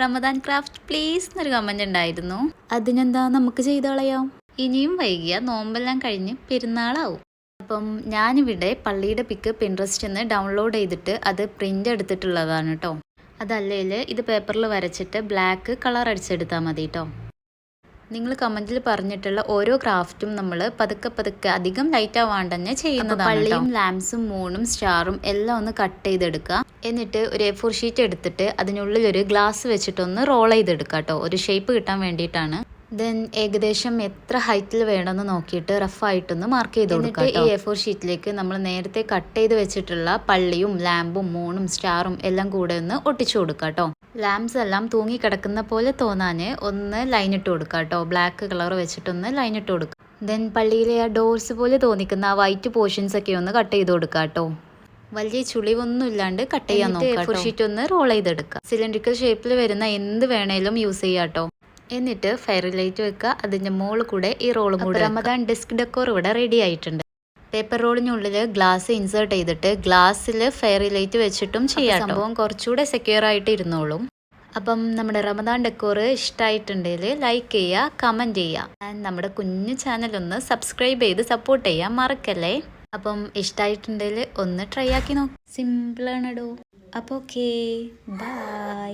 Ramadan craft please എന്നൊരു comment ഉണ്ടായിരുന്നു. അതിനെന്താ, നമുക്ക് ചെയ്ത് കളയാം. ഇനിയും വൈകിയ നോമ്പെല്ലാം കഴിഞ്ഞ് പെരുന്നാളാവും. അപ്പം ഞാനിവിടെ പള്ളിയുടെ പിക്ക് പിൻട്രസ്റ്റിൽ നിന്ന് ഡൗൺലോഡ് ചെയ്തിട്ട് അത് പ്രിൻ്റ് എടുത്തിട്ടുള്ളതാണ് കേട്ടോ. അതല്ലേൽ ഇത് പേപ്പറിൽ വരച്ചിട്ട് ബ്ലാക്ക് കളർ അടിച്ചെടുത്താൽ മതി കേട്ടോ. നിങ്ങൾ കമൻറ്റിൽ പറഞ്ഞിട്ടുള്ള ഓരോ ക്രാഫ്റ്റും നമ്മൾ പതുക്കെ അധികം ലൈറ്റ് ആവാണ്ട് തന്നെ ചെയ്യുന്നതാണ്. പള്ളിയും ലാംപ്സും മൂണും സ്റ്റാറും എല്ലാം ഒന്ന് കട്ട് ചെയ്തെടുക്കുക. എന്നിട്ട് ഒരു A4 ഷീറ്റ് എടുത്തിട്ട് അതിനുള്ളിൽ ഒരു ഗ്ലാസ് വെച്ചിട്ടൊന്ന് റോൾ ചെയ്തെടുക്കുക കേട്ടോ, ഒരു ഷേപ്പ് കിട്ടാൻ വേണ്ടിയിട്ടാണ്. ദെൻ ഏകദേശം എത്ര ഹൈറ്റിൽ വേണമെന്ന് നോക്കിയിട്ട് റഫായിട്ടൊന്ന് മാർക്ക് ചെയ്ത് കൊടുക്കുക. ഈ A4 ഷീറ്റിലേക്ക് നമ്മൾ നേരത്തെ കട്ട് ചെയ്ത് വെച്ചിട്ടുള്ള പള്ളിയും ലാമ്പും മൂണും സ്റ്റാറും എല്ലാം കൂടെ ഒന്ന് ഒട്ടിച്ചു കൊടുക്കുക കേട്ടോ. ലാംപ്സ് എല്ലാം തൂങ്ങി കിടക്കുന്ന പോലെ തോന്നാൻ ഒന്ന് ലൈൻ ഇട്ട് കൊടുക്കുക കേട്ടോ. ബ്ലാക്ക് കളർ വെച്ചിട്ടൊന്ന് ലൈൻ ഇട്ട് കൊടുക്കുക. ദെൻ പള്ളിയിലെ ആ ഡോർസ് പോലെ തോന്നിക്കുന്ന ആ വൈറ്റ് പോർഷൻസ് ഒക്കെ ഒന്ന് കട്ട് ചെയ്ത് കൊടുക്കുക കേട്ടോ. വലിയ ചുളിവൊന്നും ഇല്ലാണ്ട് കട്ട് ചെയ്യാൻ നോക്കുക. A4 ഷീറ്റ് ഒന്ന് റോൾ ചെയ്തെടുക്കുക. സിലിണ്ടറിക്കൽ ഷേപ്പിൽ വരുന്ന എന്ത് വേണേലും യൂസ് ചെയ്യാം കേട്ടോ. എന്നിട്ട് ഫെയറി ലൈറ്റ് വെക്കുക. അതിൻ്റെ മുകളിൽ കൂടെ ഈ റോളും കൂടെ. റമദാൻ ഡെസ്ക് ഡെക്കോർ ഇവിടെ റെഡി ആയിട്ടുണ്ട്. പേപ്പർ റോളിനുള്ളിൽ ഗ്ലാസ് ഇൻസേർട്ട് ചെയ്തിട്ട് ഗ്ലാസ്സിൽ ഫെയറി ലൈറ്റ് വെച്ചിട്ടും ചെയ്യാം. സംഭവം കുറച്ചുകൂടെ സെക്യൂർ ആയിട്ട് ഇരുന്നോളും. അപ്പം നമ്മുടെ റമദാൻ ഡെക്കോർ ഇഷ്ടമായിട്ടുണ്ടെങ്കിൽ ലൈക്ക് ചെയ്യുക, കമൻറ്റ് ചെയ്യുക. ആൻഡ് നമ്മുടെ കുഞ്ഞു ചാനലൊന്ന് സബ്സ്ക്രൈബ് ചെയ്ത് സപ്പോർട്ട് ചെയ്യാൻ മറക്കല്ലേ. അപ്പം ഇഷ്ടമായിട്ടുണ്ടെങ്കിൽ ഒന്ന് ട്രൈ ആക്കി നോക്കാം. സിമ്പിളാണെടോ. അപ്പോൾ ഓക്കേ, ബൈ.